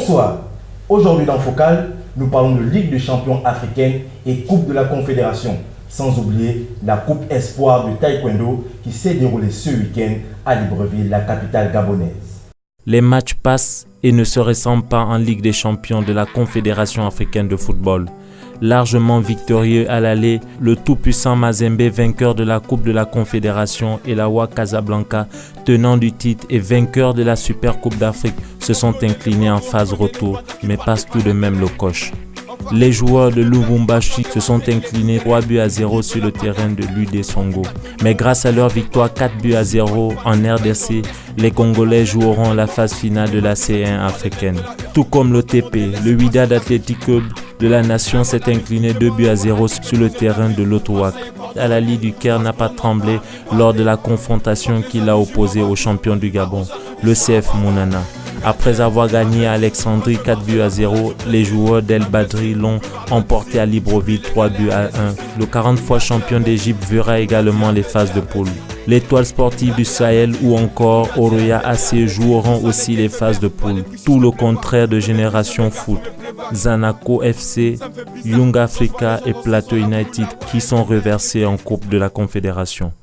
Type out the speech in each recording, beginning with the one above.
Bonsoir. Aujourd'hui dans Focal, nous parlons de Ligue des champions africaine et Coupe de la Confédération. Sans oublier la Coupe Espoir de Taekwondo qui s'est déroulée ce week-end à Libreville, la capitale gabonaise. Les matchs passent et ne se ressemblent pas en Ligue des champions de la Confédération africaine de football. Largement victorieux à l'aller, le tout-puissant Mazembe, vainqueur de la Coupe de la Confédération, et la WAC Casablanca, tenant du titre et vainqueur de la Super Coupe d'Afrique, se sont inclinés en phase retour, mais passent tout de même le coche. Les joueurs de Lubumbashi se sont inclinés 3-0 sur le terrain de l'UD Songo. Mais grâce à leur victoire 4-0 en RDC, les Congolais joueront la phase finale de la C1 africaine. Tout comme l'OTP, le Wydad Athletic Club de la nation s'est incliné 2-0 sur le terrain de l'Otouac. Alali du Caire n'a pas tremblé lors de la confrontation qui l'a opposé au champion du Gabon, le CF Mounana. Après avoir gagné à Alexandrie 4-0, les joueurs d'El Badri l'ont emporté à Libreville 3-1. Le 40 fois champion d'Égypte verra également les phases de poule. L'Étoile sportive du Sahel ou encore Oroya AC joueront aussi les phases de poule. Tout le contraire de Génération Foot, Zanaco FC, Young Africa et Plateau United qui sont reversés en Coupe de la Confédération.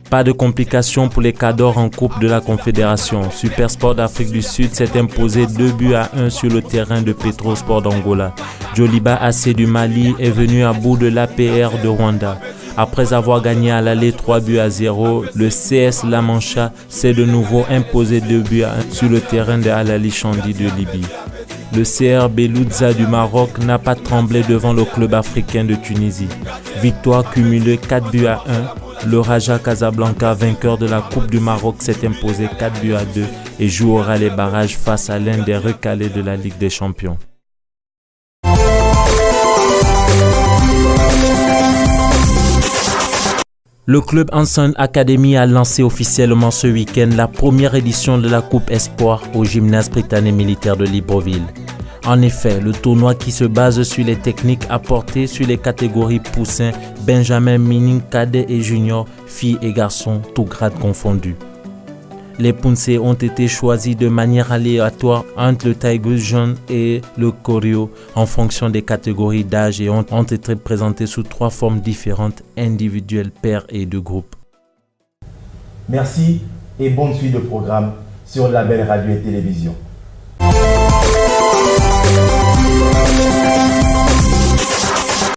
Pas de complications pour les Cadors en Coupe de la Confédération. Supersport d'Afrique du Sud s'est imposé 2-1 sur le terrain de Petrosport d'Angola. Joliba AC du Mali est venu à bout de l'APR de Rwanda. Après avoir gagné à l'aller 3-0, le CS La Mancha s'est de nouveau imposé 2-1 sur le terrain de Al-Ali Chandi de Libye. Le CRB Loudza du Maroc n'a pas tremblé devant le club africain de Tunisie. Victoire cumulée 4-1. Le Raja Casablanca, vainqueur de la Coupe du Maroc, s'est imposé 4-2 et jouera les barrages face à l'un des recalés de la Ligue des champions. Le club Hanson Academy a lancé officiellement ce week-end la première édition de la Coupe Espoir au gymnase britannique militaire de Libreville. En effet, le tournoi qui se base sur les techniques apportées sur les catégories poussins, Benjamin, Mining, Cadet et Junior, filles et garçons, tous grades confondus. Les poussés ont été choisis de manière aléatoire entre le Tigers jaune et le Choreo en fonction des catégories d'âge et ont été présentés sous 3 formes différentes, individuelles, paires et de groupe. Merci et bonne suite de programme sur la belle radio et télévision.